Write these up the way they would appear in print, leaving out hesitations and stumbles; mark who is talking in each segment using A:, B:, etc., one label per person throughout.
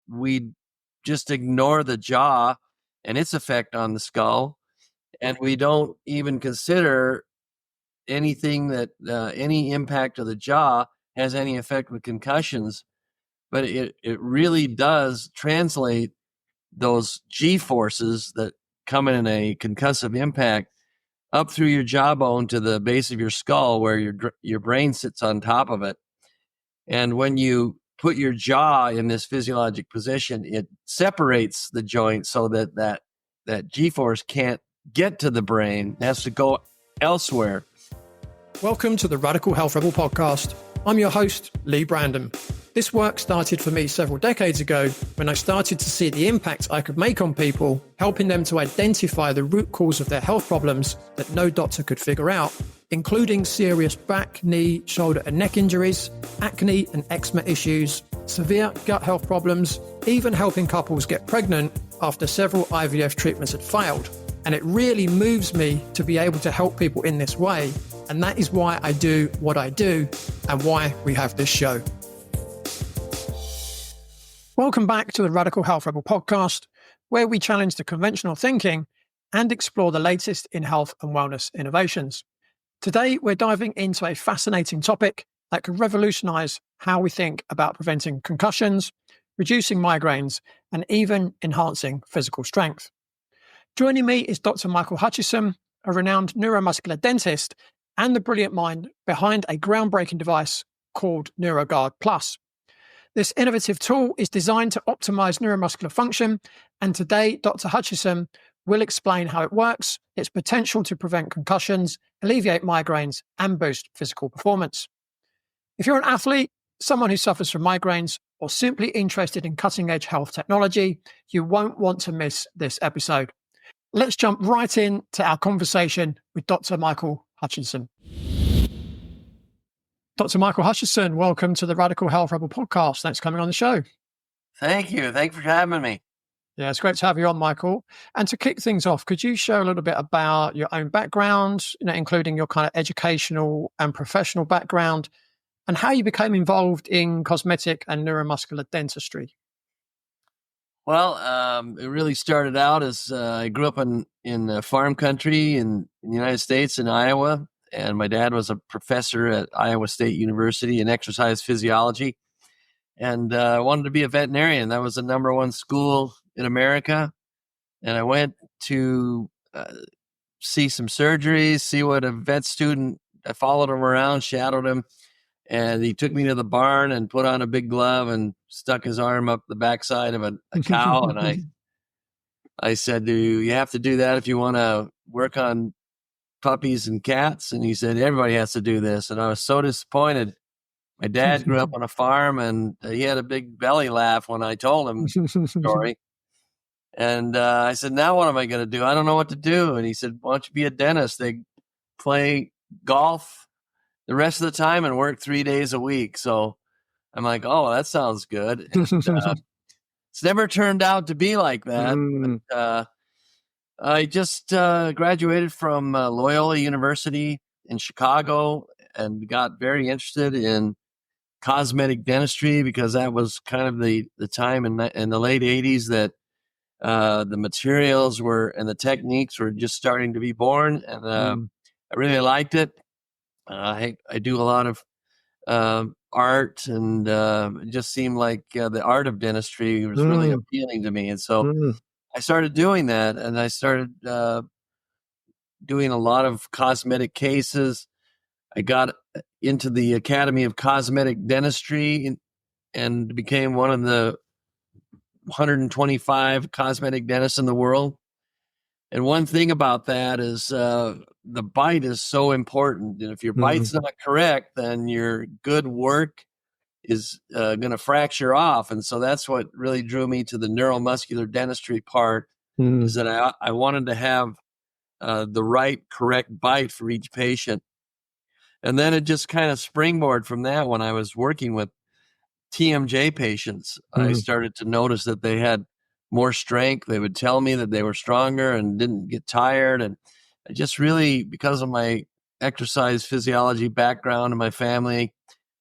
A: we just ignore the jaw and its effect on the skull, and we don't even consider anything that any impact of the jaw has any effect with concussions. But it really does translate those G forces that come in a concussive impact up through your jawbone to the base of your skull, where your brain sits on top of it. And when you put your jaw in this physiologic position, it separates the joint so that G force can't get to the brain. It has to go elsewhere.
B: Welcome to the Radical Health Rebel podcast. I'm your host, Lee Brandon. This work started for me several decades ago when I started to see the impact I could make on people, helping them to identify the root cause of their health problems that no doctor could figure out, including serious back, knee, shoulder and neck injuries, acne and eczema issues, severe gut health problems, even helping couples get pregnant after several IVF treatments had failed. And it really moves me to be able to help people in this way. And that is why I do what I do and why we have this show. Welcome back to the Radical Health Rebel podcast, where we challenge the conventional thinking and explore the latest in health and wellness innovations. Today, we're diving into a fascinating topic that could revolutionize how we think about preventing concussions, reducing migraines, and even enhancing physical strength. Joining me is Dr. Michael Hutchison, a renowned neuromuscular dentist and the brilliant mind behind a groundbreaking device called NeuroGuard Plus. This innovative tool is designed to optimize neuromuscular function, and today Dr. Hutchison will explain how it works, its potential to prevent concussions, alleviate migraines, and boost physical performance. If you're an athlete, someone who suffers from migraines, or simply interested in cutting-edge health technology, you won't want to miss this episode. Let's jump right into our conversation with Dr. Michael Hutchison. Dr. Michael Hutchison, welcome to the Radical Health Rebel podcast. Thanks for coming on the show.
A: Thank you. Thanks for having me.
B: Yeah, it's great to have you on, Michael. And to kick things off, could you share a little bit about your own background, including your kind of educational and professional background, and how you became involved in cosmetic and neuromuscular dentistry?
A: Well, it really started out as I grew up in farm country in the United States, in Iowa. And my dad was a professor at Iowa State University in exercise physiology. And I wanted to be a veterinarian. That was the number one school in America. And I went to see some surgeries, see what a vet student, I followed him around, shadowed him. And he took me to the barn and put on a big glove and stuck his arm up the backside of a cow. And I said, do you have to do that if you want to work on puppies and cats? And he said, everybody has to do this. And I was so disappointed. My dad grew up on a farm, and he had a big belly laugh when I told him the story. And I said, now what am I going to do? I don't know what to do. And he said, why don't you be a dentist? They play golf the rest of the time and work 3 days a week. So I'm like, oh, that sounds good. And, it's never turned out to be like that. But, I just graduated from Loyola University in Chicago and got very interested in cosmetic dentistry because that was kind of the time in the late 80s that the materials were and the techniques were just starting to be born. And I really liked it. I do a lot of art, and it just seemed like the art of dentistry was really appealing to me. And so I started doing that, and I started doing a lot of cosmetic cases. I got into the Academy of Cosmetic Dentistry and became one of the 125 cosmetic dentists in the world. And one thing about that is the bite is so important. And if your bite's not correct, then your good work is going to fracture off. And so that's what really drew me to the neuromuscular dentistry part, is that I wanted to have the right, correct bite for each patient. And then it just kind of springboard from that. When I was working with TMJ patients, I started to notice that they had more strength. They would tell me that they were stronger and didn't get tired. And I just really, because of my exercise physiology background and my family,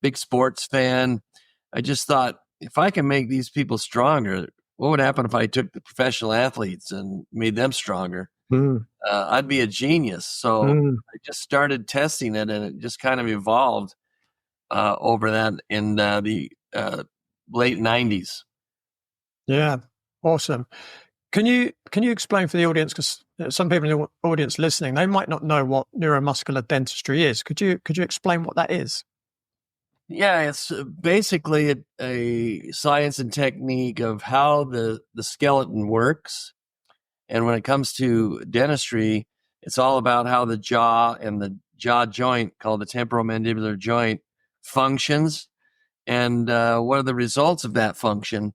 A: big sports fan, I just thought if I can make these people stronger, what would happen if I took the professional athletes and made them stronger?
B: Mm,
A: I'd be a genius. So
B: mm.
A: I just started testing it, and it just kind of evolved over that in the late 90s.
B: Yeah, awesome. Can you explain for the audience, because some people in the audience listening, they might not know what neuromuscular dentistry is. Could you explain what that is?
A: Yeah, it's basically a science and technique of how the skeleton works. And when it comes to dentistry, it's all about how the jaw and the jaw joint, called the temporomandibular joint, functions, and what are the results of that function.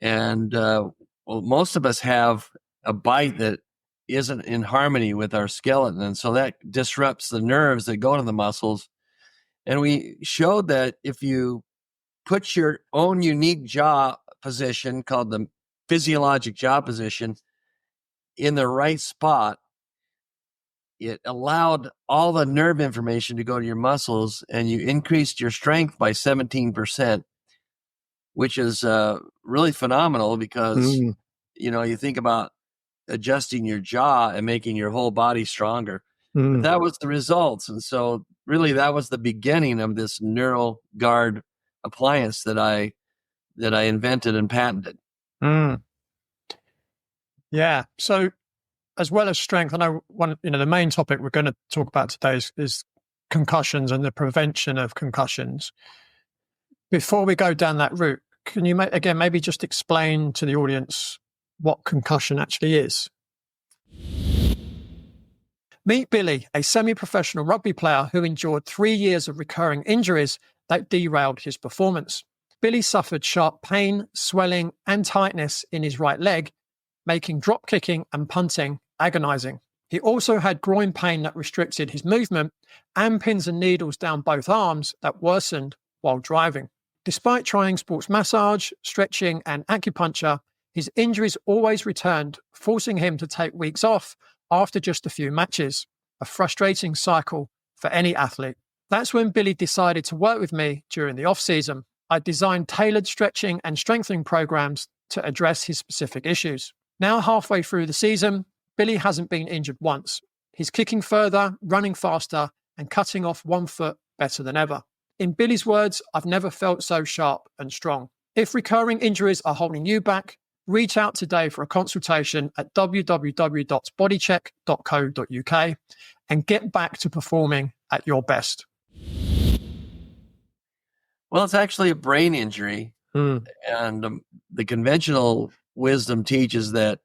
A: And well, most of us have a bite that isn't in harmony with our skeleton. And so that disrupts the nerves that go to the muscles. And we showed that if you put your own unique jaw position, called the physiologic jaw position, in the right spot, it allowed all the nerve information to go to your muscles, and you increased your strength by 17%, which is really phenomenal because,
B: Mm,
A: you think about adjusting your jaw and making your whole body stronger. But
B: mm,
A: that was the results. And so really that was the beginning of this NeuroGuard appliance that I invented and patented.
B: mm. Yeah. So as well as strength, I know the main topic we're going to talk about today is concussions and the prevention of concussions. Before we go down that route, can you again maybe just explain to the audience what concussion actually is? Meet Billy, a semi-professional rugby player who endured 3 years of recurring injuries that derailed his performance. Billy suffered sharp pain, swelling, and tightness in his right leg, making drop kicking and punting agonizing. He also had groin pain that restricted his movement and pins and needles down both arms that worsened while driving. Despite trying sports massage, stretching, and acupuncture, his injuries always returned, forcing him to take weeks off after just a few matches, a frustrating cycle for any athlete. That's when Billy decided to work with me during the off-season. I designed tailored stretching and strengthening programs to address his specific issues. Now halfway through the season, Billy hasn't been injured once. He's kicking further, running faster, and cutting off one foot better than ever. In Billy's words, I've never felt so sharp and strong. If recurring injuries are holding you back, reach out today for a consultation at www.bodycheck.co.uk and get back to performing at your best.
A: Well, it's actually a brain injury.
B: Mm,
A: And the conventional wisdom teaches that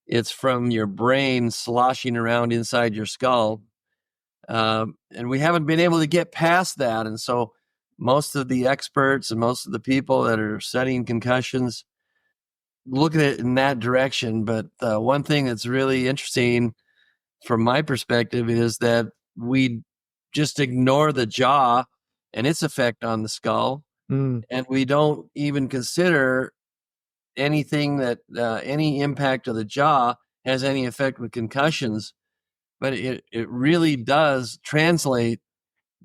A: it's from your brain sloshing around inside your skull. And we haven't been able to get past that. And so most of the experts and most of the people that are studying concussions look at it in that direction. But one thing that's really interesting from my perspective is that we just ignore the jaw and its effect on the skull.
B: mm,
A: And we don't even consider anything that any impact of the jaw has any effect with concussions. But it really does translate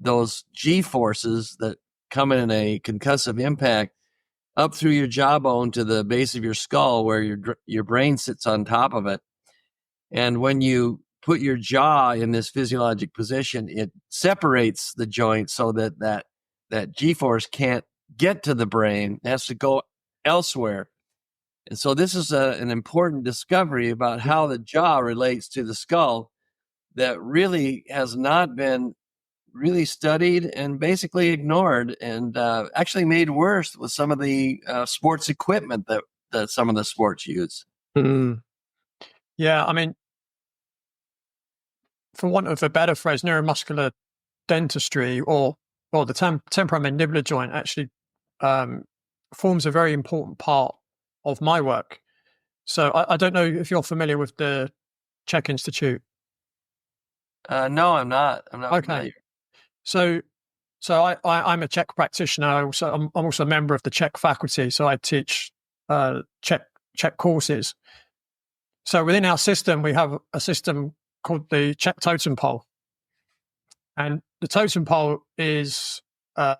A: those G forces that come in a concussive impact up through your jawbone to the base of your skull, where your brain sits on top of it. And when you put your jaw in this physiologic position, it separates the joint so that G force can't get to the brain; it has to go elsewhere. And so this is an important discovery about how the jaw relates to the skull that really has not been really studied and basically ignored, and actually made worse with some of the sports equipment that some of the sports use.
B: mm. Yeah, I mean, for want of a better phrase, neuromuscular dentistry or the temporomandibular joint actually um, forms a very important part of my work. So I don't know if you're familiar with the Czech Institute.
A: No, I'm not. I'm not
B: Okay,
A: familiar.
B: so I'm a Czech practitioner. I'm also a member of the Czech faculty, so I teach Czech courses. So within our system, we have a system called the Czech totem pole, and the totem pole is a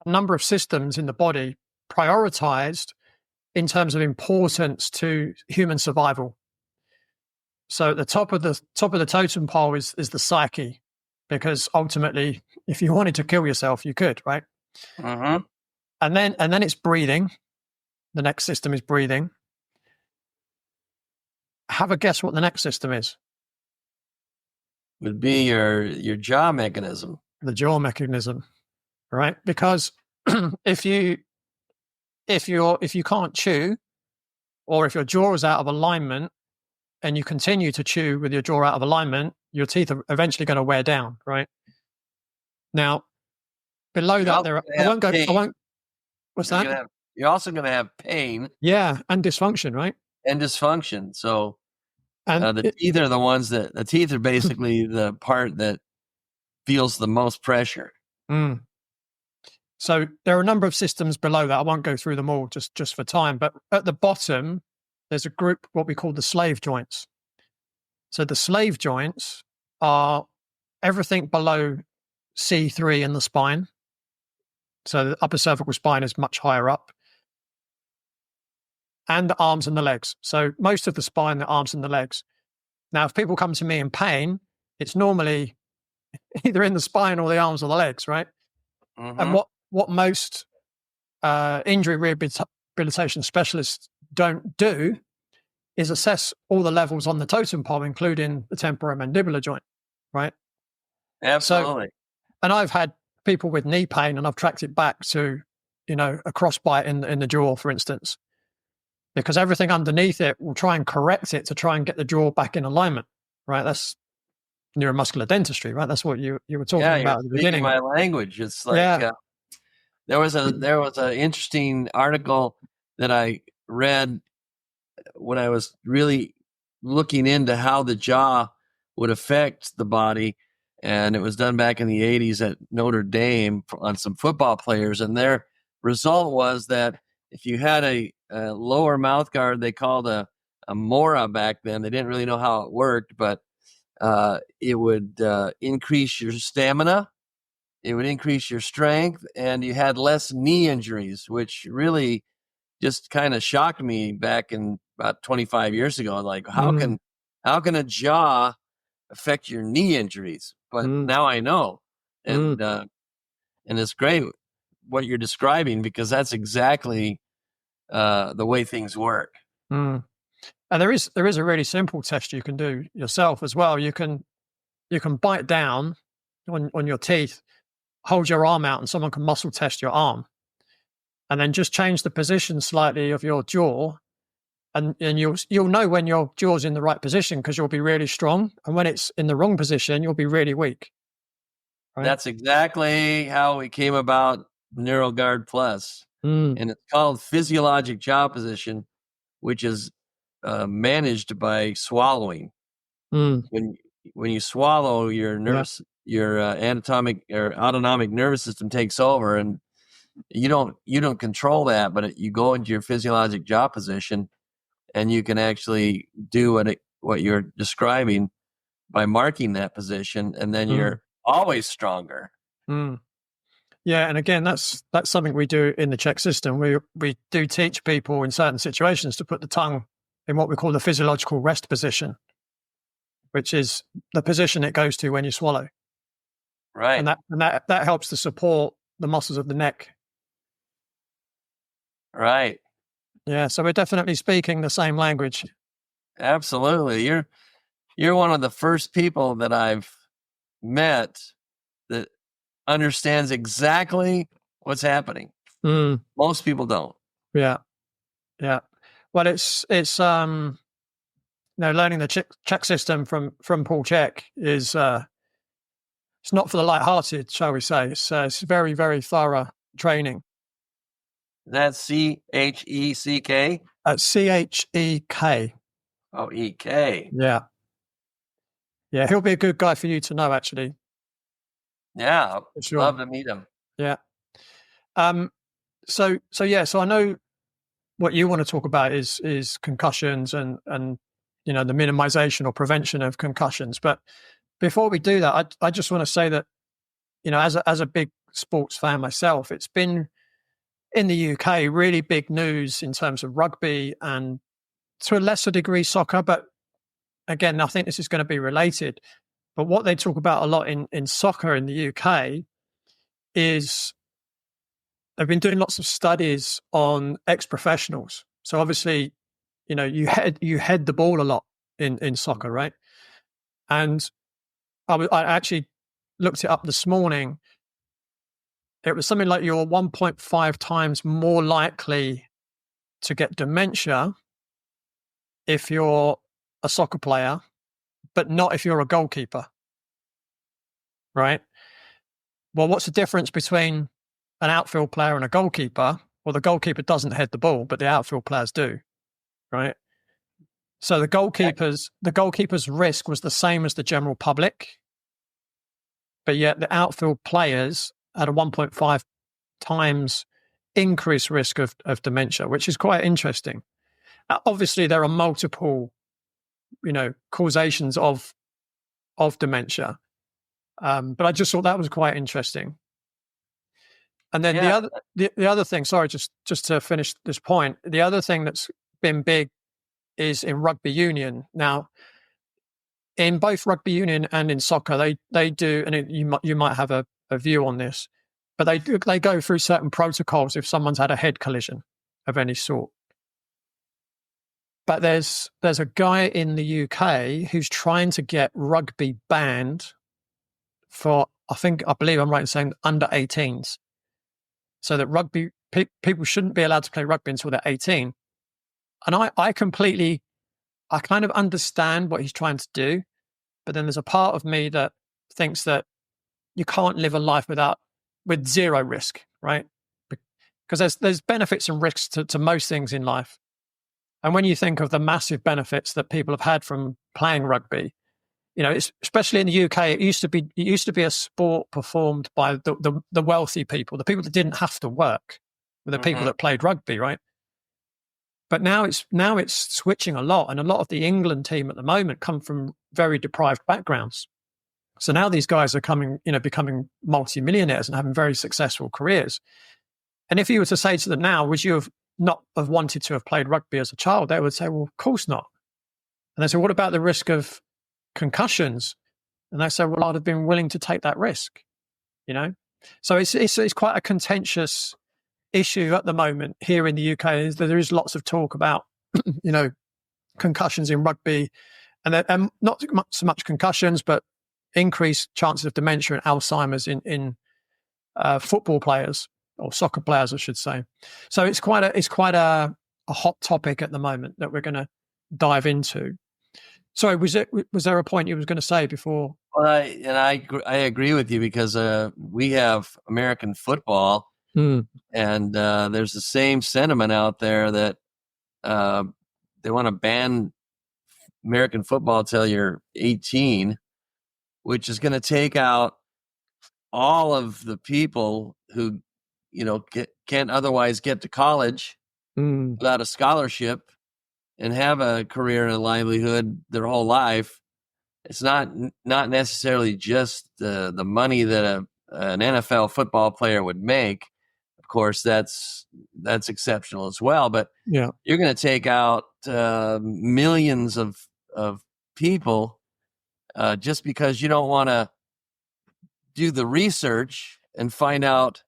B: number of systems in the body prioritized in terms of importance to human survival. So at the top of the totem pole is the psyche, because ultimately, if you wanted to kill yourself, you could, right?
A: Mm-hmm.
B: And then it's breathing. The next system is breathing. Have a guess what the next system is.
A: Would be your jaw mechanism.
B: The jaw mechanism, right? Because if you can't chew, or if your jaw is out of alignment and you continue to chew with your jaw out of alignment, your teeth are eventually going to wear down, right? Now, below that, I won't. What's that?
A: You're also going to have pain.
B: Yeah, and dysfunction, right?
A: And dysfunction. So
B: And
A: teeth are the teeth are basically the part that feels the most pressure.
B: Mm. So there are a number of systems below that. I won't go through them all just for time, but at the bottom, there's a group, what we call the slave joints. So the slave joints are everything below C3 in the spine. So the upper cervical spine is much higher up. And the arms and the legs. So most of the spine, the arms and the legs. Now, if people come to me in pain, it's normally either in the spine or the arms or the legs, right?
A: Mm-hmm.
B: And what most injury rehabilitation specialists don't do is assess all the levels on the totem pole, including the temporomandibular joint, right?
A: Absolutely.
B: And I've had people with knee pain, and I've tracked it back to, a crossbite in the jaw, for instance, because everything underneath it will try and correct it to try and get the jaw back in alignment, right? That's neuromuscular dentistry, right? That's what you were talking about at the beginning.
A: My language. It's like there was an interesting article that I read when I was really looking into how the jaw would affect the body, and it was done back in the 80s at Notre Dame on some football players, and their result was that if you had a lower mouth guard, they called a mora back then. They didn't really know how it worked, but it would increase your stamina, it would increase your strength, and you had less knee injuries, which really just kind of shocked me back in about 25 years ago. Like, how can a jaw affect your knee injuries? But now I know, and it's great what you're describing, because that's exactly the way things work.
B: And there is a really simple test you can do yourself as well. You can bite down on your teeth, hold your arm out, and someone can muscle test your arm, and then just change the position slightly of your jaw, and you'll know when your jaw's in the right position, because you'll be really strong, and when it's in the wrong position, you'll be really weak.
A: Right? That's exactly how we came about NeuroGuard Plus, and it's called physiologic jaw position, which is managed by swallowing. When you swallow, your anatomic or autonomic nervous system takes over, and you don't control that, but you go into your physiologic jaw position, and you can actually do what you're describing by marking that position, and then you're always stronger.
B: Yeah, and again, that's something we do in the check system. We do teach people in certain situations to put the tongue in what we call the physiological rest position, which is the position it goes to when you swallow.
A: Right.
B: And that helps to support the muscles of the neck.
A: Right.
B: Yeah, so we're definitely speaking the same language.
A: Absolutely. You're one of the first people that I've met that understands exactly what's happening. Most people don't.
B: Yeah. Well, it's learning the check system from Paul Chek is it's not for the light-hearted, shall we say. It's very, very thorough training.
A: That's CHECK?
B: CHEK.
A: Oh, EK.
B: Yeah, he'll be a good guy for you to know, actually.
A: Yeah,
B: sure.
A: Love to meet him.
B: Yeah. So I know what you want to talk about is concussions and the minimization or prevention of concussions. But before we do that, I just want to say that, as a big sports fan myself, it's been in the UK, really big news in terms of rugby and to a lesser degree soccer. But again, I think this is going to be related. But what they talk about a lot in soccer in the UK is they've been doing lots of studies on ex-professionals. So obviously, you head the ball a lot in soccer, right? And I actually looked it up this morning. It was something like you're 1.5 times more likely to get dementia if you're a soccer player, but not if you're a goalkeeper, right? Well, what's the difference between an outfield player and a goalkeeper? Well, the goalkeeper doesn't head the ball, but the outfield players do, right? So the goalkeeper's risk was the same as the general public, but yet the outfield players had a 1.5 times increased risk of dementia, which is quite interesting. Obviously, there are multiple, causations of dementia, but I just thought that was quite interesting. And then the other thing, sorry, just to finish this point, the other thing that's been big is in rugby union. Now, in both rugby union and in soccer, they do, and you might have a view on this, but they go through certain protocols if someone's had a head collision of any sort. But there's a guy in the UK who's trying to get rugby banned for, I believe I'm right in saying under 18s, so that rugby people shouldn't be allowed to play rugby until they're 18. And I kind of understand what he's trying to do, but then there's a part of me that thinks that you can't live a life with zero risk, right? Because there's benefits and risks to most things in life. And when you think of the massive benefits that people have had from playing rugby, especially in the UK, it used to be a sport performed by the wealthy people, the people that didn't have to work, were the people that played rugby, right? But now it's switching a lot, and a lot of the England team at the moment come from very deprived backgrounds. So now these guys are becoming multimillionaires and having very successful careers. And if you were to say to them now, would you have not have wanted to have played rugby as a child? They would say, well, of course not. And they say, what about the risk of concussions? And they say, well, I'd have been willing to take that risk, So it's quite a contentious issue at the moment here in the UK. Is that there is lots of talk about, concussions in rugby, and not so much concussions, but increased chances of dementia and Alzheimer's in football players or soccer players, I should say. So it's quite a hot topic at the moment that we're going to dive into. Sorry, was there a point you was going to say before?
A: Well, I agree with you, because we have American football, and there's the same sentiment out there that they want to ban American football till you're 18, which is going to take out all of the people who, can't otherwise get to college without a scholarship and have a career and a livelihood their whole life. It's not necessarily just the money that an NFL football player would make. Of course, that's exceptional as well. But you're going to take out millions of people just because you don't want to do the research and find out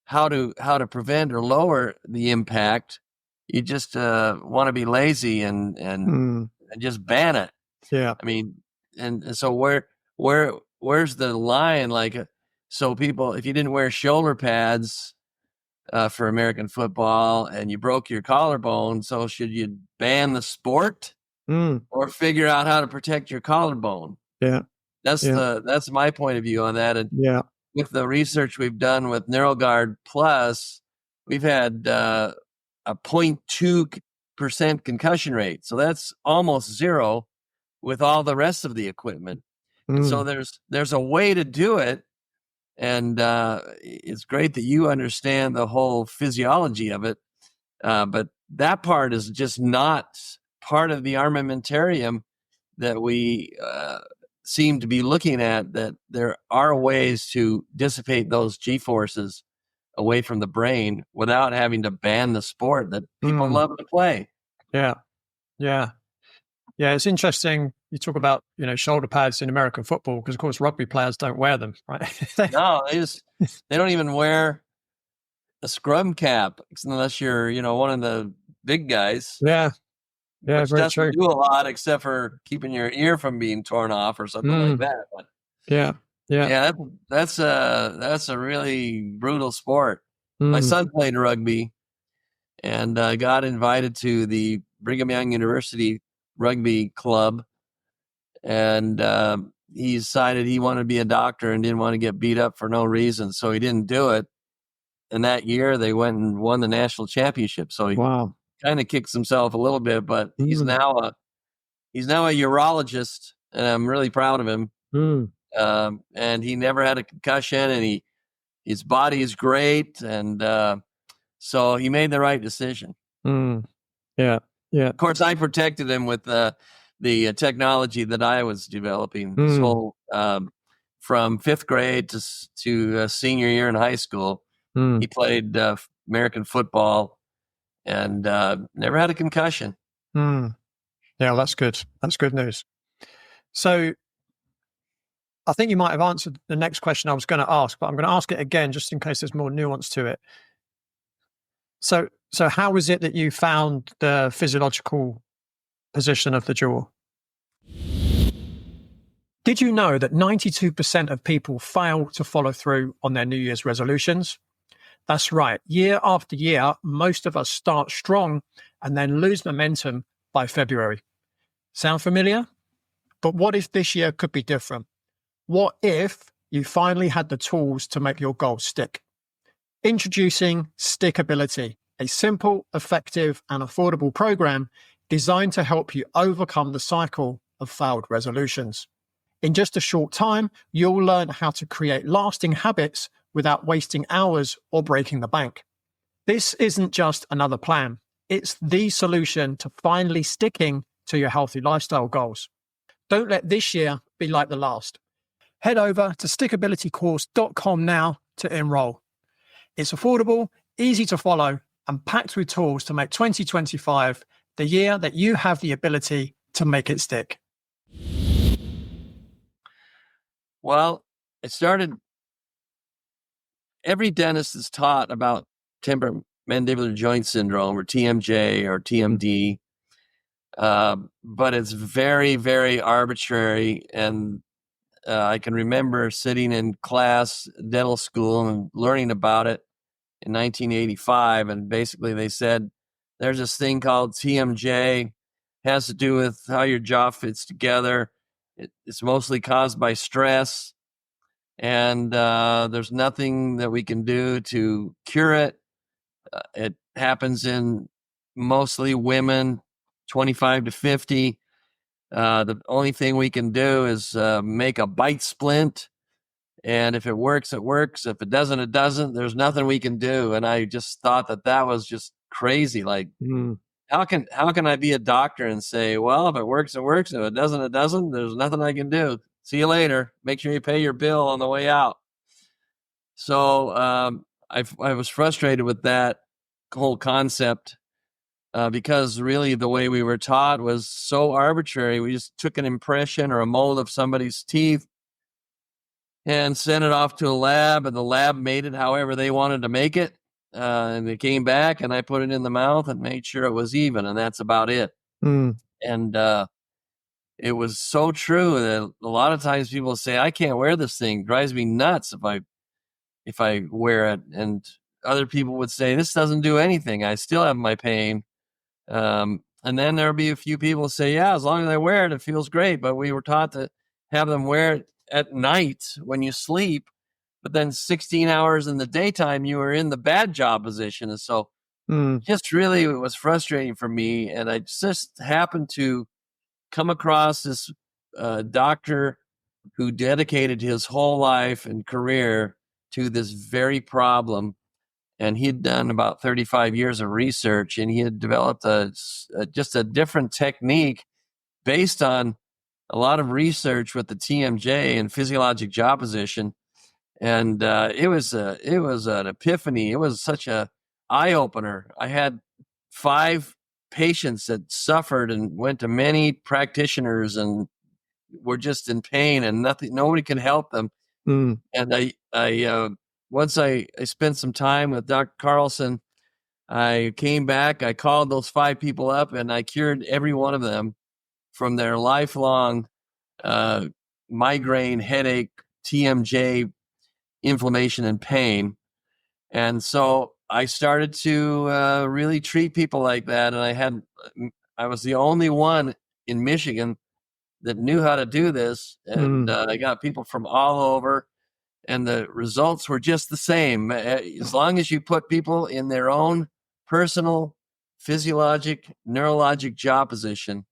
A: how to prevent or lower the impact. You just want to be lazy and just ban it.
B: Yeah.
A: I mean, and so where's the line? Like, so people, if you didn't wear shoulder pads for American football and you broke your collarbone, so should you ban the sport or figure out how to protect your collarbone?
B: Yeah.
A: That's my point of view on that. And with the research we've done with NeuroGuard Plus, we've had a 0.2% concussion rate. So that's almost zero with all the rest of the equipment. And so there's a way to do it. And it's great that you understand the whole physiology of it. But that part is just not part of the armamentarium that we seem to be looking at, that there are ways to dissipate those G-forces away from the brain without having to ban the sport that people love to play.
B: Yeah. It's interesting. You talk about, shoulder pads in American football, because of course rugby players don't wear them, right?
A: No, they don't even wear a scrum cap unless you're, one of the big guys.
B: Yeah,
A: which
B: very
A: doesn't
B: true.
A: do a lot except for keeping your ear from being torn off or something like that. But
B: yeah,
A: that's a really brutal sport. My son played rugby and got invited to the Brigham Young University rugby club, and he decided he wanted to be a doctor and didn't want to get beat up for no reason, so he didn't do it. And that year they went and won the national championship. So he kind of kicks himself a little bit, but he's now a urologist, and I'm really proud of him. And he never had a concussion, and his body is great, and so he made the right decision.
B: Yeah.
A: Of course, I protected him with the technology that I was developing. This whole from fifth grade to senior year in high school, he played American football and never had a concussion.
B: Yeah, that's good. That's good news. So I think you might have answered the next question I was going to ask, but I'm going to ask it again just in case there's more nuance to it. So how is it that you found the physiological position of the jaw? Did you know that 92% of people fail to follow through on their New Year's resolutions? That's right. Year after year, most of us start strong and then lose momentum by February. Sound familiar? But what if this year could be different? What if you finally had the tools to make your goals stick? Introducing Stickability, a simple, effective, and affordable program designed to help you overcome the cycle of failed resolutions. In just a short time, you'll learn how to create lasting habits without wasting hours or breaking the bank. This isn't just another plan. It's the solution to finally sticking to your healthy lifestyle goals. Don't let this year be like the last. Head over to stickabilitycourse.com now to enroll. It's affordable, easy to follow, and packed with tools to make 2025 the year that you have the ability to make it stick.
A: Well, it started. Every dentist is taught about temporomandibular joint syndrome, or TMJ or TMD, but it's very, very arbitrary. And I can remember sitting in class, dental school, and learning about it in 1985. And basically they said, there's this thing called TMJ, it has to do with how your jaw fits together. It's mostly caused by stress. And there's nothing that we can do to cure it. It happens in mostly women, 25 to 50. The only thing we can do is make a bite splint. And if it works, it works. If it doesn't, it doesn't. There's nothing we can do. And I just thought that was just crazy. Like, how can I be a doctor and say, well, if it works, it works. If it doesn't, it doesn't. There's nothing I can do. See you later. Make sure you pay your bill on the way out. So I was frustrated with that whole concept because really the way we were taught was so arbitrary. We just took an impression or a mold of somebody's teeth and sent it off to a lab, and the lab made it however they wanted to make it. And it came back, and I put it in the mouth and made sure it was even, and that's about it. And it was so true that a lot of times people say, I can't wear this thing. It drives me nuts if I wear it. And other people would say, this doesn't do anything. I still have my pain. And then there'll be a few people say, yeah, as long as I wear it, it feels great. But we were taught to have them wear it at night when you sleep. But then 16 hours in the daytime, you were in the bad jaw position. And so just really, it was frustrating for me. And I just happened to come across this doctor who dedicated his whole life and career to this very problem. And he had done about 35 years of research, and he had developed just a different technique based on a lot of research with the TMJ and physiologic jaw position. And it was an epiphany. It was such a eye opener. I had 5 patients that suffered and went to many practitioners and were just in pain, and nobody could help them. And once I spent some time with Dr. Carlson, I came back, I called those 5 people up, and I cured every one of them from their lifelong migraine, headache, TMJ, inflammation, and pain. And so I started to really treat people like that. And I was the only one in Michigan that knew how to do this. And I got people from all over, and the results were just the same. As long as you put people in their own personal physiologic, neurologic jaw position,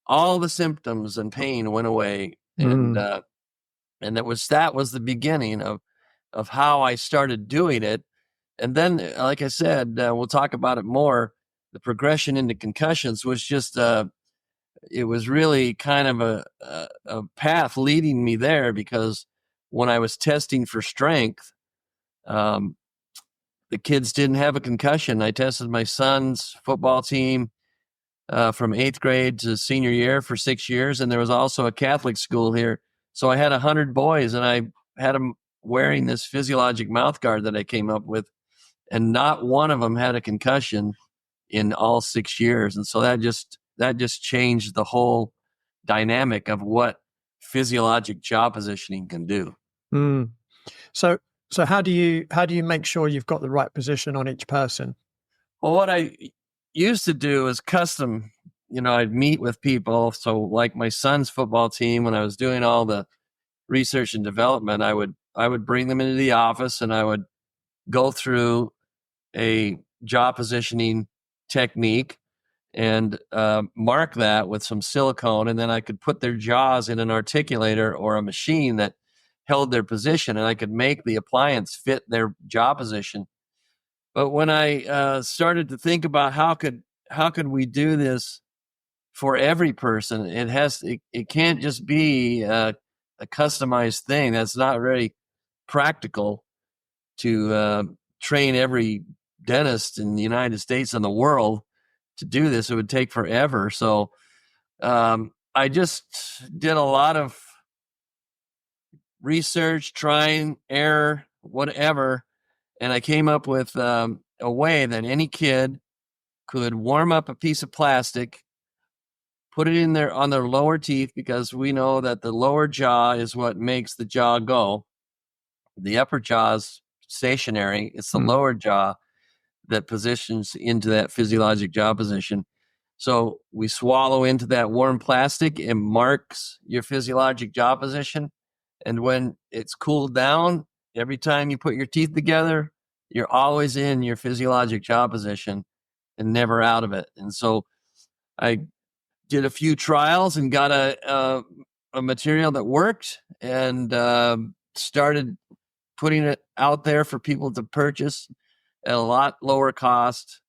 A: all the symptoms and pain went away. And that was the beginning of how I started doing it. And then, like I said, we'll talk about it more. The progression into concussions was just it was really kind of a path leading me there, because when I was testing for strength, the kids didn't have a concussion. I tested my son's football team from 8th grade to senior year for 6 years, and there was also a Catholic school here. So I had 100 boys, and I had them wearing this physiologic mouth guard that I came up with, and not one of them had a concussion in all 6 years. And so that just changed the whole dynamic of what physiologic jaw positioning can do.
B: So how do you make sure you've got the right position on each person?
A: Well, what I used to do is custom, I'd meet with people. So like my son's football team, when I was doing all the research and development, I would bring them into the office, and I would go through a jaw positioning technique and mark that with some silicone, and then I could put their jaws in an articulator or a machine that held their position, and I could make the appliance fit their jaw position. But when I started to think about how could we do this for every person, it can't just be a customized thing. That's not very practical to train every dentist in the United States and the world to do this. It would take forever. So I just did a lot of research, trying, error, whatever, and I came up with a way that any kid could warm up a piece of plastic, put it in there on their lower teeth, because we know that the lower jaw is what makes the jaw go. The upper jaw is stationary. It's the lower jaw that positions into that physiologic jaw position. So we swallow into that warm plastic, and marks your physiologic jaw position. And when it's cooled down, every time you put your teeth together, you're always in your physiologic jaw position and never out of it. And so I did a few trials and got a material that worked, and started putting it out there for people to purchase at a lot lower cost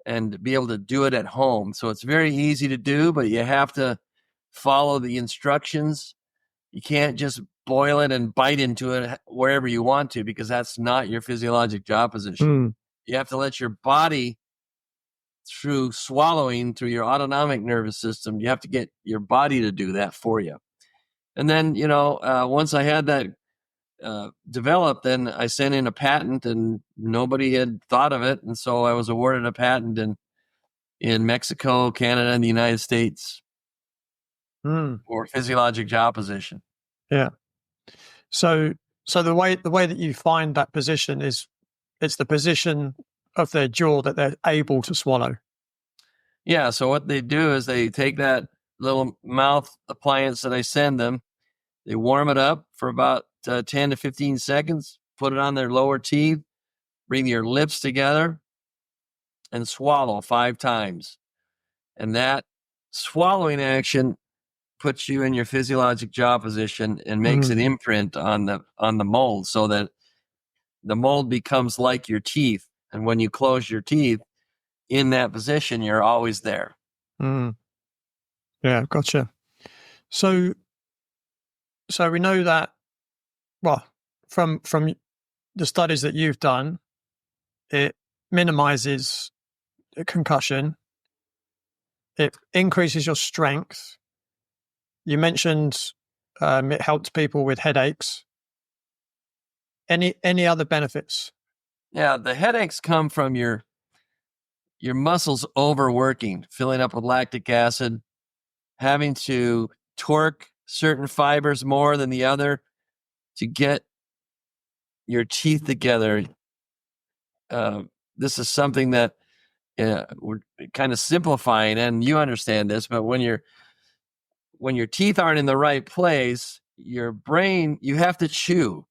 A: and be able to do it at home. So it's very easy to do, but you have to follow the instructions. You can't just boil it and bite into it wherever you want to, because that's not your physiologic jaw position. You have to let your body, through swallowing, through your autonomic nervous system, you have to get your body to do that for you. And then, once I had that developed, then I sent in a patent, and nobody had thought of it. And so I was awarded a patent in Mexico, Canada, and the United States for physiologic jaw position.
B: Yeah. So the way that you find that position is, it's the position of their jaw that they're able to swallow.
A: Yeah. So what they do is they take that little mouth appliance that I send them, they warm it up for about 10 to 15 seconds, put it on their lower teeth, bring your lips together, and swallow 5 times. And that swallowing action puts you in your physiologic jaw position and makes an imprint on the mold, so that the mold becomes like your teeth. And when you close your teeth in that position, you're always there.
B: Yeah, gotcha. So we know that, well, from the studies that you've done, it minimizes concussion. It increases your strength. You mentioned it helps people with headaches. Any other benefits?
A: Yeah, the headaches come from your muscles overworking, filling up with lactic acid, having to torque certain fibers more than the other to get your teeth together. This is something that we're kind of simplifying, and you understand this, but when your teeth aren't in the right place, your brain, you have to chew.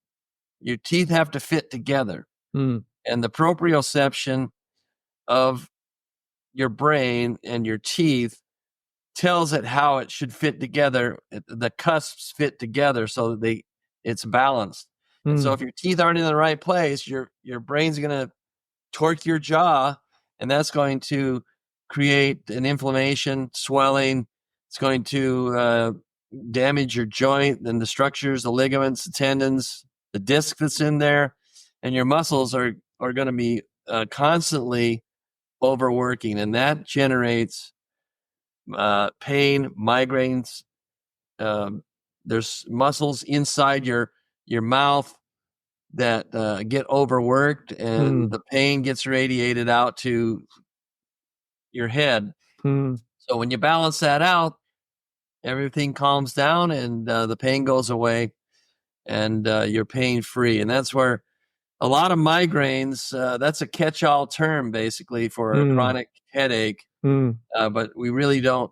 A: Your teeth have to fit together.
B: Mm.
A: And the proprioception of your brain and your teeth tells it how it should fit together. The cusps fit together so that it's balanced. And so if your teeth aren't in the right place, your brain's going to torque your jaw, and that's going to create an inflammation, swelling. It's going to damage your joint and the structures, the ligaments, the tendons, the disc that's in there, and your muscles are going to be constantly overworking, and that generates pain, migraines. There's muscles inside your mouth that get overworked, and the pain gets radiated out to your head. So when you balance that out, everything calms down, and the pain goes away, and you're pain free. And that's where a lot of migraines, that's a catch-all term basically for a chronic headache. But we really don't,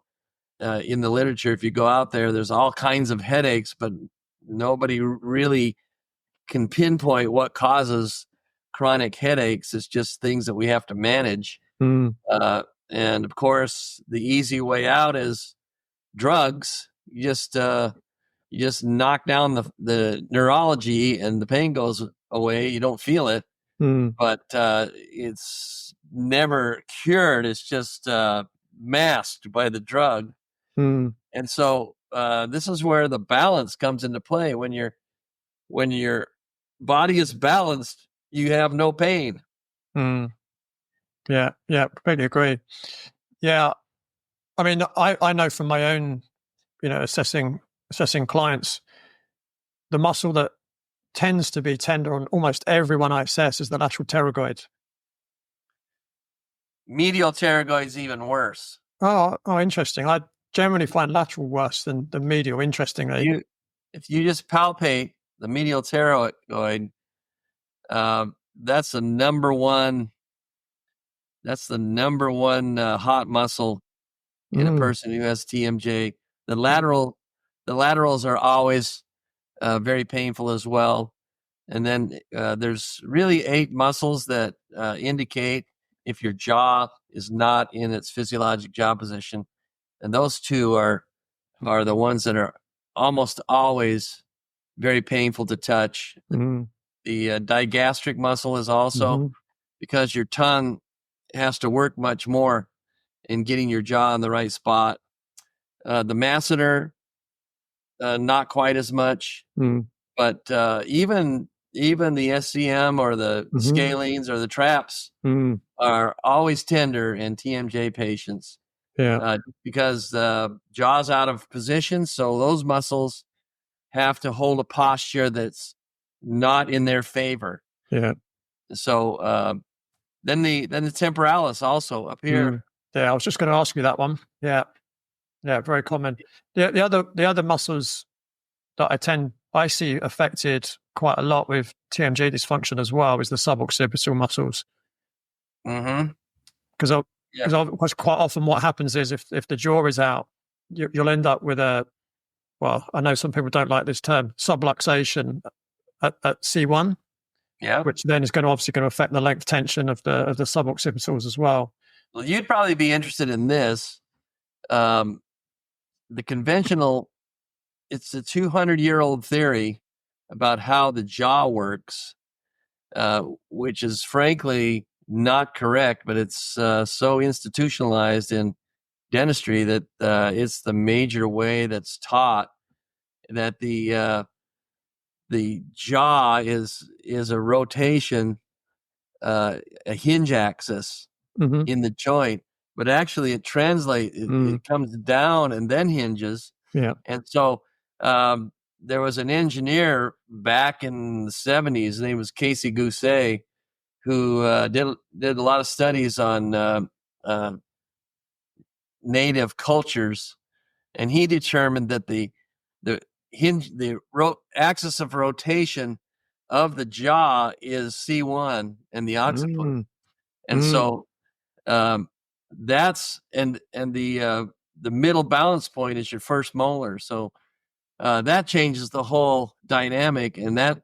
A: in the literature, if you go out there, there's all kinds of headaches, but nobody really can pinpoint what causes chronic headaches. It's just things that we have to manage. And of course, the easy way out is drugs. You just knock down the neurology, and the pain goes away. You don't feel it, but it's never cured. It's just masked by the drug. And so this is where the balance comes into play. When your body is balanced, you have no pain.
B: Yeah, completely agree. Yeah, I mean, I know from my own, assessing clients, the muscle that tends to be tender on almost everyone I assess is the lateral pterygoid.
A: Medial pterygoid is even worse.
B: Oh, interesting. I generally find lateral worse than the medial, interestingly.
A: If you just palpate the medial pterygoid, that's the number one hot muscle in a person who has TMJ. The laterals are always very painful as well. And then there's really 8 muscles that indicate if your jaw is not in its physiologic jaw position. And those 2 are the ones that are almost always very painful to touch. The digastric muscle is also, because your tongue has to work much more in getting your jaw in the right spot. The masseter, not quite as much, but even the SCM or the scalenes or the traps are always tender in TMJ patients. Because the jaw's out of position, so those muscles have to hold a posture that's not in their favor. So then the temporalis also up here.
B: I was just going to ask you that one. Yeah, very common. The other muscles that I see affected quite a lot with TMJ dysfunction as well is the suboccipital muscles. Because quite often what happens is if the jaw is out, you'll end up with I know some people don't like this term, subluxation at C1. Which then is obviously going to affect the length tension of the suboccipitals as well.
A: Well, you'd probably be interested in this. The conventional, it's a 200-year-old theory about how the jaw works, which is frankly not correct, but it's so institutionalized in dentistry that it's the major way that's taught, that the the jaw is a rotation, a hinge axis
B: Mm-hmm.
A: in the joint, but actually it translates. It comes down and then hinges.
B: Yeah.
A: And so there was an engineer back in the 70s. His name was Casey Gousset, who did a lot of studies on native cultures, and he determined that the axis of rotation of the jaw is C1 and the occiput, and so that's and the middle balance point is your first molar. So that changes the whole dynamic, and that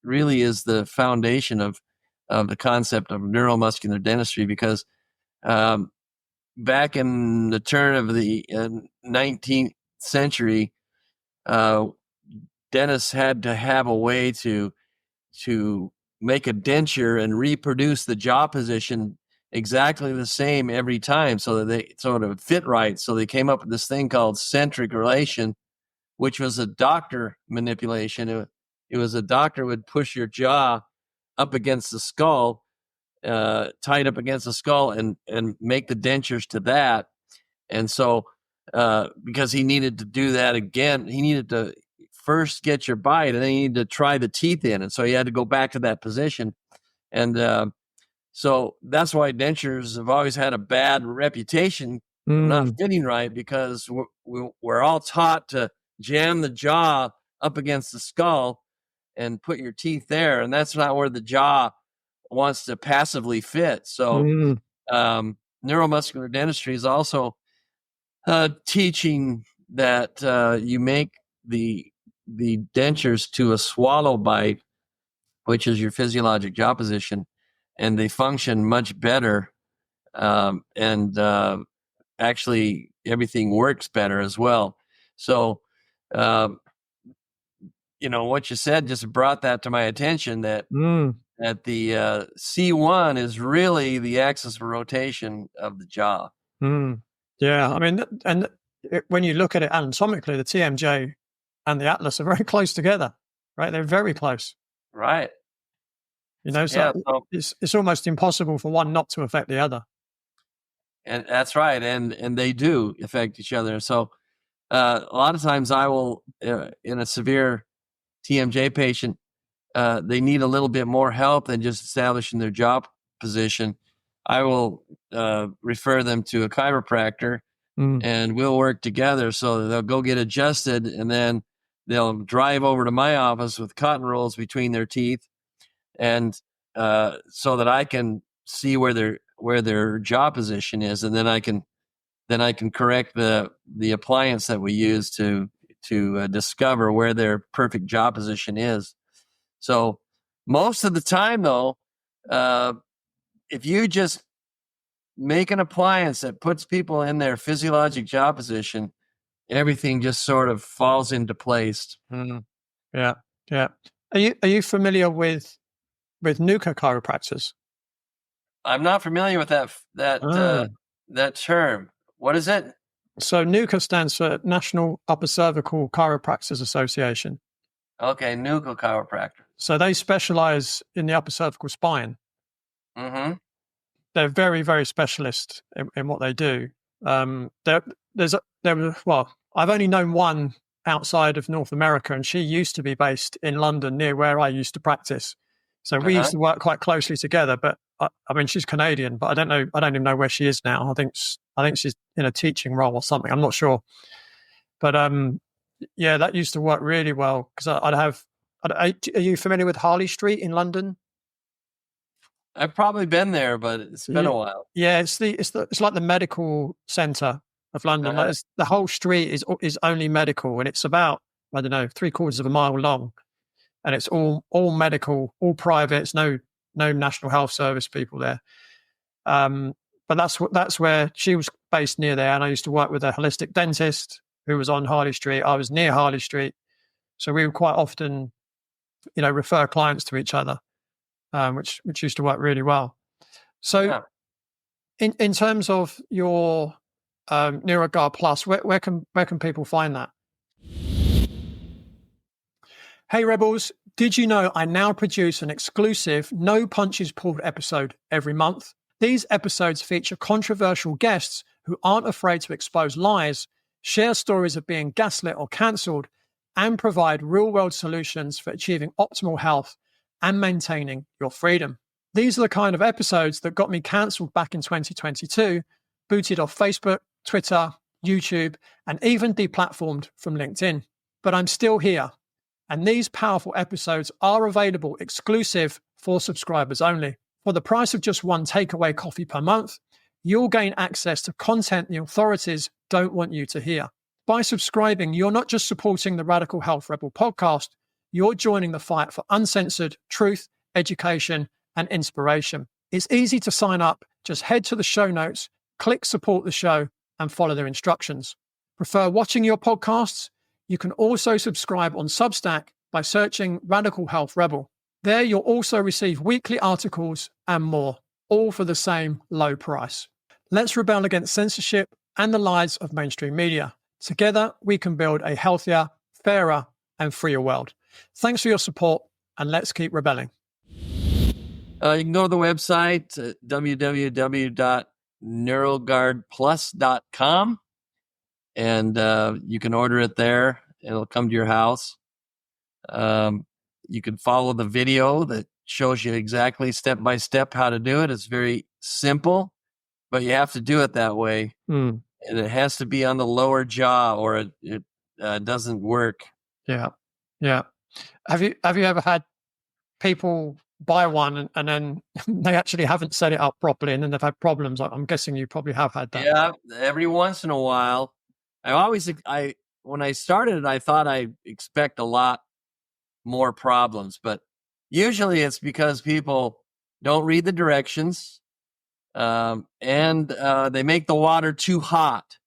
A: really is the foundation of the concept of neuromuscular dentistry, because back in the turn of the 19th century, dentists had to have a way to make a denture and reproduce the jaw position exactly the same every time, so that they sort of fit right. So they came up with this thing called centric relation, which was a doctor manipulation. It was a doctor would push your jaw up against the skull, tight up against the skull, and make the dentures to that. And so, because he needed to do that again, he needed to first get your bite, and then he needed to try the teeth in. And so he had to go back to that position. And so that's why dentures have always had a bad reputation of not fitting right, because we're all taught to jam the jaw up against the skull and put your teeth there. And that's not where the jaw wants to passively fit. So neuromuscular dentistry is also teaching that you make the dentures to a swallow bite, which is your physiologic jaw position, and they function much better. And actually, everything works better as well. So, what you said just brought that to my attention, that that the C1 is really the axis of rotation of the jaw.
B: Yeah, I mean, and when you look at it anatomically, the TMJ and the atlas are very close together, right? They're very close.
A: Right.
B: So it's almost impossible for one not to affect the other.
A: And that's right, and they do affect each other. So a lot of times I will, in a severe TMJ patient, they need a little bit more help than just establishing their jaw position. I will refer them to a chiropractor, and we'll work together. So they'll go get adjusted, and then they'll drive over to my office with cotton rolls between their teeth, and so that I can see where their jaw position is, and then I can correct the appliance that we use to discover where their perfect jaw position is. So most of the time, though, if you just make an appliance that puts people in their physiologic jaw position, everything just sort of falls into place.
B: Yeah. Are you familiar with NUCA chiropractors?
A: I'm not familiar with that term. What is it?
B: So NUCA stands for National Upper Cervical Chiropractors Association.
A: Okay, NUCA chiropractor.
B: So they specialize in the upper cervical spine.
A: Mm-hmm.
B: They're very, very specialist in what they do. I've only known one outside of North America, and she used to be based in London, near where I used to practice. So we used to work quite closely together. But I mean, she's Canadian, but I don't know. I don't even know where she is now. I think she's in a teaching role or something. I'm not sure. But yeah, that used to work really well, because are you familiar with Harley Street in London?
A: I've probably been there, but it's been a while.
B: Yeah, it's like the medical center of London. Like the whole street is only medical, and it's about, I don't know, 3/4 of a mile long, and it's all medical, all private. It's no National Health Service people there. But that's where she was based, near there, and I used to work with a holistic dentist who was on Harley Street. I was near Harley Street, so we would quite often, refer clients to each other, which used to work really well. So, in terms of your NeuroGuard Plus, where can people find that? Hey Rebels, Did you know I now produce an exclusive No Punches Pulled episode every month? These episodes feature controversial guests who aren't afraid to expose lies, share stories of being gaslit or cancelled, and provide real-world solutions for achieving optimal health and maintaining your freedom. These are the kind of episodes that got me cancelled back in 2022, booted off Facebook, Twitter, YouTube, and even deplatformed from LinkedIn. But I'm still here. And these powerful episodes are available exclusive for subscribers only. For the price of just one takeaway coffee per month, you'll gain access to content the authorities don't want you to hear. By subscribing, you're not just supporting the Radical Health Rebel podcast, you're joining the fight for uncensored truth, education, and inspiration. It's easy to sign up. Just head to the show notes, click support the show, and follow their instructions. Prefer watching your podcasts? You can also subscribe on Substack by searching Radical Health Rebel. There you'll also receive weekly articles and more, all for the same low price. Let's rebel against censorship and the lies of mainstream media. Together, we can build a healthier, fairer, and freer world. Thanks for your support, and let's keep rebelling.
A: You can go to the website, www.neuroguardplus.com, and you can order it there. It'll come to your house. You can follow the video that shows you exactly step by step how to do it. It's very simple, but you have to do it that way. And it has to be on the lower jaw or it doesn't work.
B: Yeah. Have you ever had people buy one and then they actually haven't set it up properly and then they've had problems? I'm guessing you probably have had that.
A: Yeah, every once in a while. When I started it, I thought I expect a lot more problems, but usually it's because people don't read the directions, and they make the water too hot.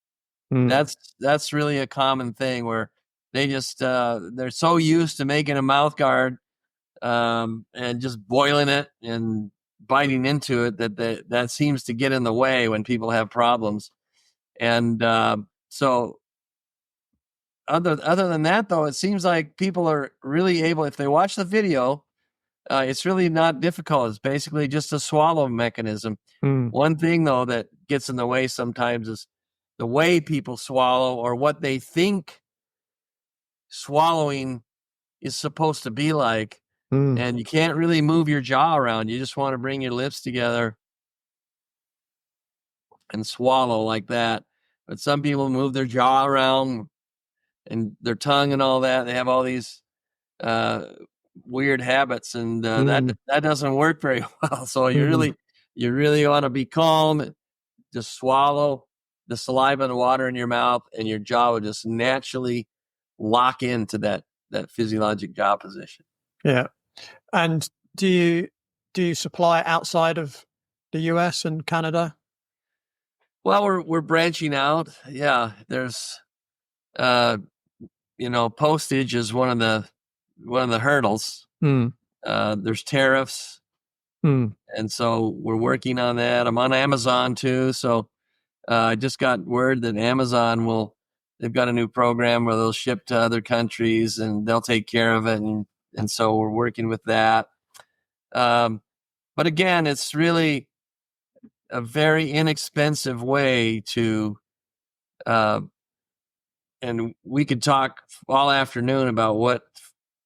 A: That's really a common thing where they just they're so used to making a mouth guard and just boiling it and biting into it that seems to get in the way when people have problems. And so other than that, though, it seems like people are really able, if they watch the video, it's really not difficult. It's basically just a swallow mechanism. One thing, though, that gets in the way sometimes is the way people swallow or what they think swallowing is supposed to be like. And you can't really move your jaw around. You just want to bring your lips together and swallow like that. But some people move their jaw around and their tongue and all that. They have all these weird habits, and that doesn't work very well. So you really want to be calm. Just swallow the saliva and water in your mouth, and your jaw will just naturally lock into that physiologic jaw position.
B: Yeah. And do you supply outside of the US and Canada?
A: Well, we're branching out. Yeah, there's postage is one of the hurdles. There's tariffs, and so we're working on that. I'm on Amazon too, so I just got word that Amazon they've got a new program where they'll ship to other countries and they'll take care of it, and so we're working with that. But again, it's really a very inexpensive way to and we could talk all afternoon about what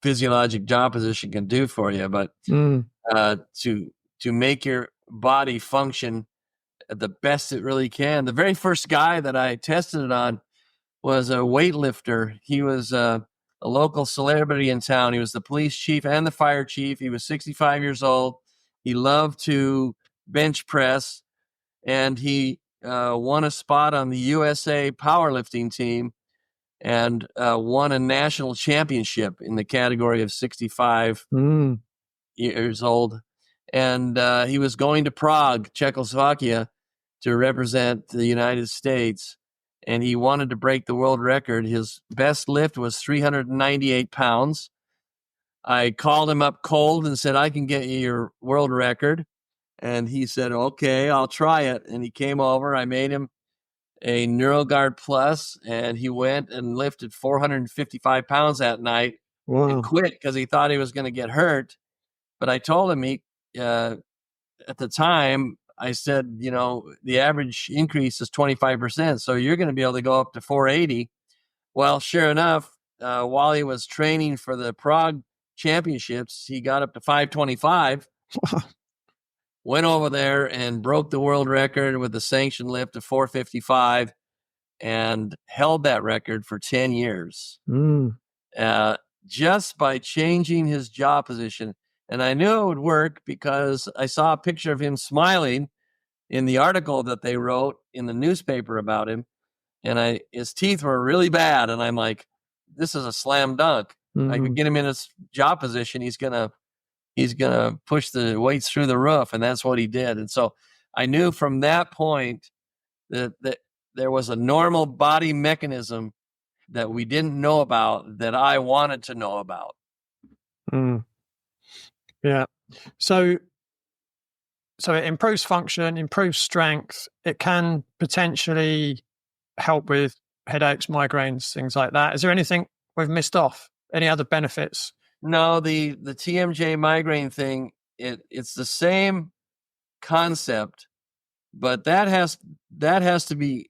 A: physiologic jaw position can do for you, but to make your body function the best it really can. The very first guy that I tested it on was a weightlifter. He was a local celebrity in town. He was the police chief and the fire chief. He was 65 years old. He loved to bench press, and he won a spot on the USA powerlifting team and won a national championship in the category of 65 years old. And he was going to Prague, Czechoslovakia, to represent the United States. And he wanted to break the world record. His best lift was 398 pounds. I called him up cold and said, I can get you your world record. And he said, okay, I'll try it. And he came over. I made him a NeuroGuard Plus, and he went and lifted 455 pounds that night. and
B: Wow.
A: quit because he thought he was going to get hurt. But I told him at the time, I said, the average increase is 25%. So you're going to be able to go up to 480. Well, sure enough, while he was training for the Prague championships, he got up to 525, went over there and broke the world record with the sanction lift of 455 and held that record for 10 years. Just by changing his jaw position. And I knew it would work because I saw a picture of him smiling in the article that they wrote in the newspaper about him. And his teeth were really bad. And I'm like, this is a slam dunk. I could get him in his jaw position. He's gonna push the weights through the roof. And that's what he did. And so I knew from that point that there was a normal body mechanism that we didn't know about that I wanted to know about.
B: Yeah. So it improves function, improves strength. It can potentially help with headaches, migraines, things like that. Is there anything we've missed off? Any other benefits?
A: No, the TMJ migraine thing, it's the same concept, but that has to be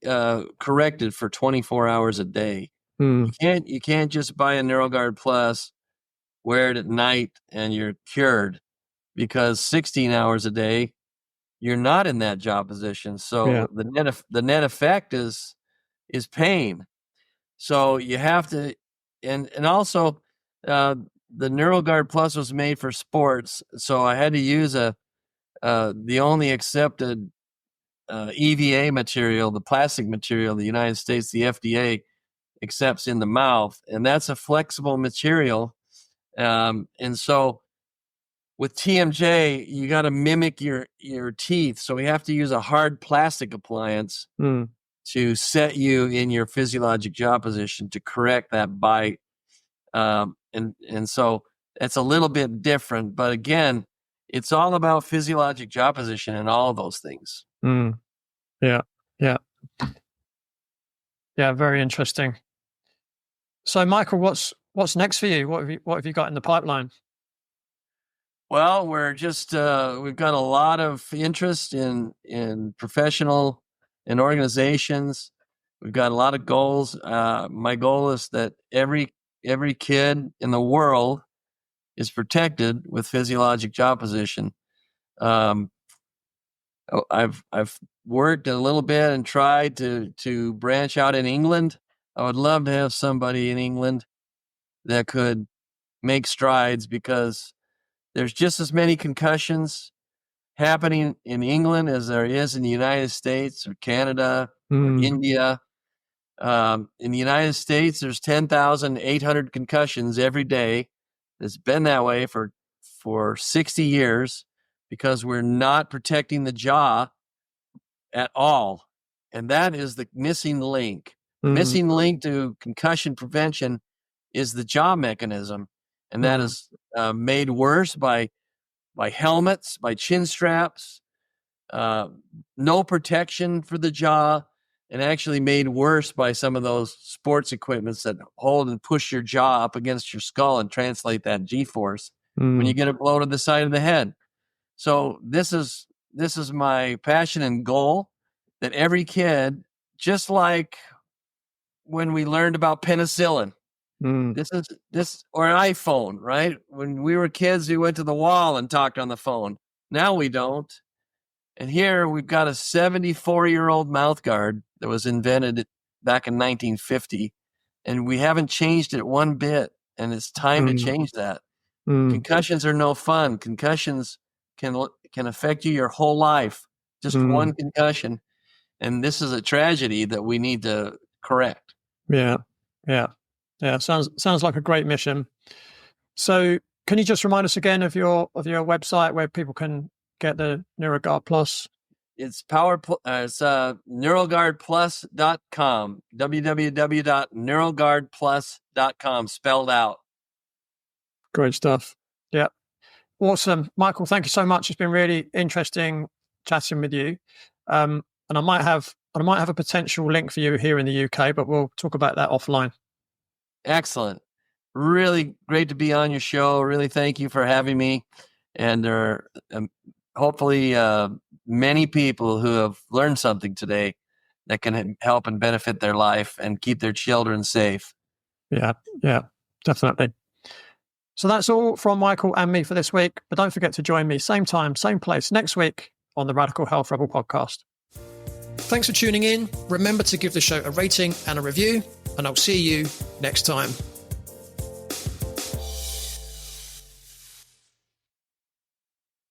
A: corrected for 24 hours a day. You can't just buy a NeuroGuard Plus, wear it at night, and you're cured, because 16 hours a day you're not in that jaw position. So the net effect is pain. So you have to, and also the NeuroGuard Plus was made for sports, so I had to use the only accepted EVA material, the plastic material the United States, the FDA accepts in the mouth, and that's a flexible material. And so with TMJ, you got to mimic your teeth. So we have to use a hard plastic appliance to set you in your physiologic jaw position to correct that bite. And so it's a little bit different. But again, it's all about physiologic jaw position and all of those things.
B: Yeah. Yeah. Yeah. Very interesting. So, Michael, what's next for you? What have you got in the pipeline?
A: Well, we're just we've got a lot of interest in professional and organizations. We've got a lot of goals. My goal is that every kid in the world is protected with physiologic jaw position. I've worked a little bit and tried to branch out in England. I would love to have somebody in England that could make strides, because there's just as many concussions happening in England as there is in the United States or Canada or India. In the United States, there's 10,800 concussions every day. It's been that way for 60 years because we're not protecting the jaw at all. And that is the missing link. Missing link to concussion prevention is the jaw mechanism. And that is made worse by helmets, by chin straps, no protection for the jaw, and actually made worse by some of those sports equipments that hold and push your jaw up against your skull and translate that G-force when you get a blow to the side of the head. So this is my passion and goal, that every kid, just like when we learned about penicillin, this or an iPhone, right? When we were kids, we went to the wall and talked on the phone. Now we don't. And here we've got a 74-year-old mouth guard that was invented back in 1950, and we haven't changed it one bit. And it's time to change that. Concussions are no fun. Concussions can affect you your whole life. Just one concussion, and this is a tragedy that we need to correct.
B: Yeah. Sounds like a great mission. So, can you just remind us again of your website where people can get the NeuroGuard Plus?
A: It's NeuroGuardPlus.com. www.NeuroGuardPlus.com, spelled out.
B: Great stuff. Yeah. Awesome. Michael, thank you so much. It's been really interesting chatting with you. And I might have a potential link for you here in the UK, but we'll talk about that offline.
A: Excellent. Really great to be on your show. Really thank you for having me. And there are hopefully many people who have learned something today that can help and benefit their life and keep their children safe.
B: Yeah, definitely. So that's all from Michael and me for this week. But don't forget to join me same time, same place next week on the Radical Health Rebel podcast. Thanks for tuning in. Remember to give the show a rating and a review, and I'll see you next time.